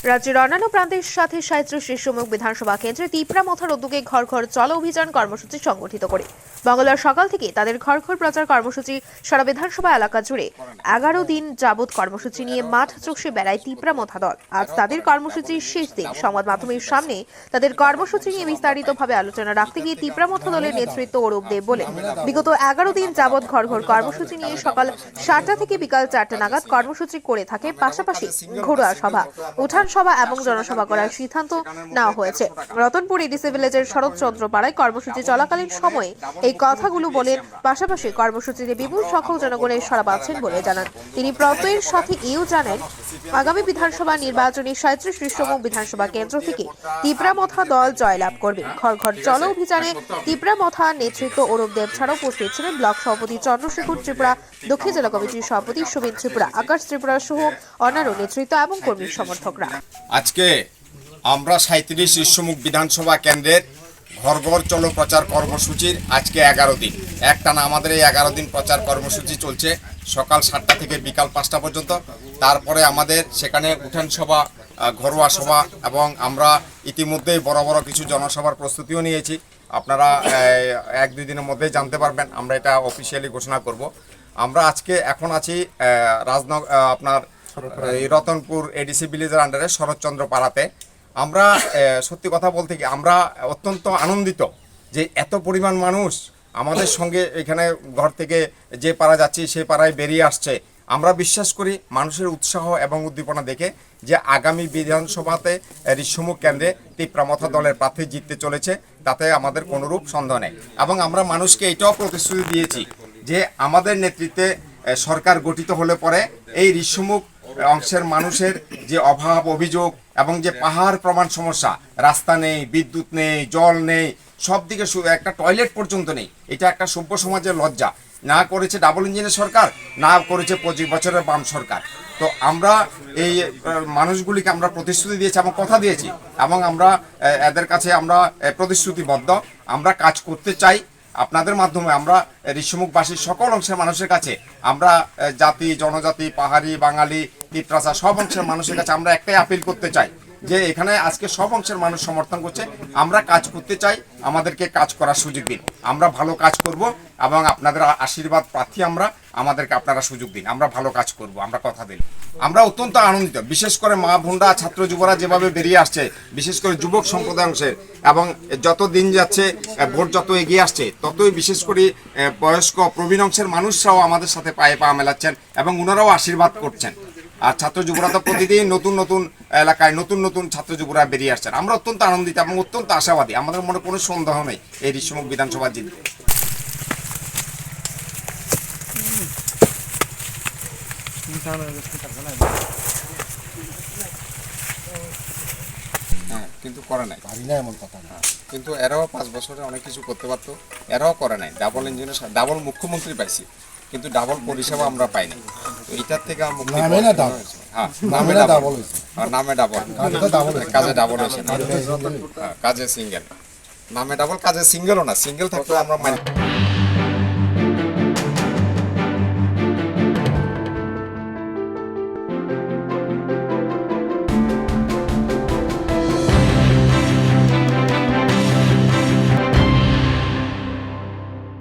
রাজ্যের অন্যান্য প্রান্তের সাথে ৩৭ শ্রমিক বিধানসভা কেন্দ্রে ত্রিপুরা মথার উদ্যোগে ঘর ঘর চলো অভিযান কর্মসূচি সংগঠিত করে মঙ্গলবার সকাল থেকে তাদের ঘর ঘর প্রচার কর্মসূচি সারা বিধানসভা এলাকা জুড়ে ১১ দিন যাবৎ কর্মসূচি নিয়ে মাঠ চষে বেড়ায় ত্রিপুরা মথা দল। আজ তাদের কর্মসূচির শেষ দিন। সংবাদ মাধ্যমের সামনে তাদের কর্মসূচি নিয়ে বিস্তারিতভাবে আলোচনা রাখতে গিয়ে ত্রিপুরা মথা দলের নেতৃত্ব অরূপ দেব বলেন, বিগত ১১ দিন যাবৎ ঘর ঘর কর্মসূচি নিয়ে সকাল ৭টা থেকে বিকাল ৪টা নাগাদ কর্মসূচি করে থাকে। পাশাপাশি ঘরোয়া সভা, উঠান সভা এবং জনসভা করার সিদ্ধান্ত নেওয়া হয়েছে। রতনপুর এডিসি ভিলেজের শরৎচন্দ্র পাড়ায় কর্মসূচি চলাকালীন সময়ে এই কথাগুলো বলেন। পাশাপাশি কর্মসূচিতে বিপুল সংখ্যক জনগণের সাড়া পাচ্ছেন বলে জানান তিনি। প্রত্যয়ের সাথে এও জানেন, আগামী বিধানসভা নির্বাচনে ৩৭তম বিধানসভা কেন্দ্র থেকে ত্রিপুরা মথা দল জয়লাভ করবে। ঘর ঘর চলো অভিযানে ত্রিপুরা মথা নেতৃত্ব অরূপ দেব ছাড়াও উপস্থিত ছিলেন ব্লক সভাপতি চন্দ্রশেখর ত্রিপুরা, দক্ষিণ জেলা কমিটির সভাপতি সুবিন ত্রিপুরা, আকাশ ত্রিপুরা সহ অন্যান্য নেতৃত্ব এবং কর্মী সমর্থকরা। আজকে আমরা ৩৭তম বিধানসভা কেন্দ্রের ঘর ঘর চলো প্রচার কর্মসূচির আজকে ১১ দিন একটানা আমাদের এই ১১ দিন প্রচার কর্মসূচি চলছে সকাল ৭টা থেকে বিকাল ৫টা পর্যন্ত। তারপরে আমাদের সেখানে উঠান সভা, ঘরোয়া সভা এবং আমরা ইতিমধ্যেই বড় বড় কিছু জনসভার প্রস্তুতিও নিয়েছি। আপনারা ১-২ দিনের মধ্যেই জানতে পারবেন, আমরা এটা অফিসিয়ালি ঘোষণা করব। আমরা আজকে এখন আছি আপনার রতনপুর এডিসি ভিলেজের আন্ডারে শরৎচন্দ্র পাড়াতে। আমরা সত্যি কথা বলতে কি আমরা অত্যন্ত আনন্দিত যে এত পরিমাণ মানুষ আমাদের সঙ্গে এখানে ঘর থেকে যে পাড়া যাচ্ছি সেই পাড়ায় বেরিয়ে আসছে। আমরা বিশ্বাস করি মানুষের উৎসাহ এবং উদ্দীপনা দেখে যে আগামী বিধানসভাতে ঋষ্যমুখ কেন্দ্রে ত্রিপুরা মথা দলের প্রার্থী জিততে চলেছে, তাতে আমাদের কোনোরূপ সন্দেহ নেই। এবং আমরা মানুষকে এটাও প্রতিশ্রুতি দিয়েছি যে আমাদের নেতৃত্বে সরকার গঠিত হলে পরে এই ঋষ্যমুখ অংশের মানুষের যে অভাব অভিযোগ এবং যে পাহাড় প্রমাণ সমস্যা, রাস্তা নেই, বিদ্যুৎ নেই, জল নেই, সব দিকে একটা টয়লেট পর্যন্ত নেই, এটা একটা সভ্য সমাজের লজ্জা। না করেছে ডাবল ইঞ্জিনের সরকার, না করেছে ২৫ বছরের বাম সরকার। তো আমরা এই মানুষগুলিকে আমরা প্রতিশ্রুতি দিয়েছি এবং কথা দিয়েছি এবং আমরা এদের কাছে আমরা প্রতিশ্রুতিবদ্ধ। আমরা কাজ করতে চাই আপনাদের মাধ্যমে। আমরা ঋষ্যমুখবাসীর সকল অংশের মানুষের কাছে, আমরা জাতি জনজাতি, পাহাড়ি, বাঙালি, তিপ্রাসা সব অংশের মানুষের কাছে আমরা একটাই আপিল করতে চাই যে এখানে আজকে সব অংশের মানুষ সমর্থন করছে, আমরা কাজ করতে চাই, আমাদেরকে কাজ করার সুযোগ দিন। আমরা ভালো কাজ করব এবং আপনাদের আশীর্বাদ প্রার্থী আমরা, আমাদেরকে আপনারা সুযোগ দিন, আমরা ভালো কাজ করব, আমরা কথা দিন। আমরা অত্যন্ত আনন্দিত, বিশেষ করে মা বোনরা, ছাত্র যুবরা যেভাবে বেরিয়ে আসছে, বিশেষ করে যুবক সম্প্রদায় অংশের, এবং যত দিন যাচ্ছে ভোট যত এগিয়ে আসছে ততই বিশেষ করে বয়স্ক প্রবীণ অংশের মানুষরাও আমাদের সাথে পায়ে পা মেলাচ্ছেন এবং ওনারাও আশীর্বাদ করছেন। আর ছাত্র যুবরা তো প্রতিদিন নতুন নতুন এলাকায় নতুন নতুন ছাত্র যুবরা বেরিয়ে আসছেন। আমরা অত্যন্ত আনন্দিত এবং অত্যন্ত আশাবাদী, আমাদের মনে কোনো সন্দেহ নেই এই ঋষ্যমুখ বিধানসভা জিতবে। হ্যাঁ, কিন্তু করে নাই, ভাবি না এমন কথা না। কিন্তু এরাও 5 বছরে অনেক কিছু করতে পারতো, এরাও করে নাই। ডাবল ইঞ্জিনের ডাবল মুখ্যমন্ত্রী পাইছি, কিন্তু ডাবল পরিষেবা আমরা পাইনি। এইটার থেকে নামে ডাবল কাজে ডাবল হয়েছে, কাজে সিঙ্গেল। নামে ডাবল, কাজে সিঙ্গেলও না, সিঙ্গেল থাকলে আমরা মানি।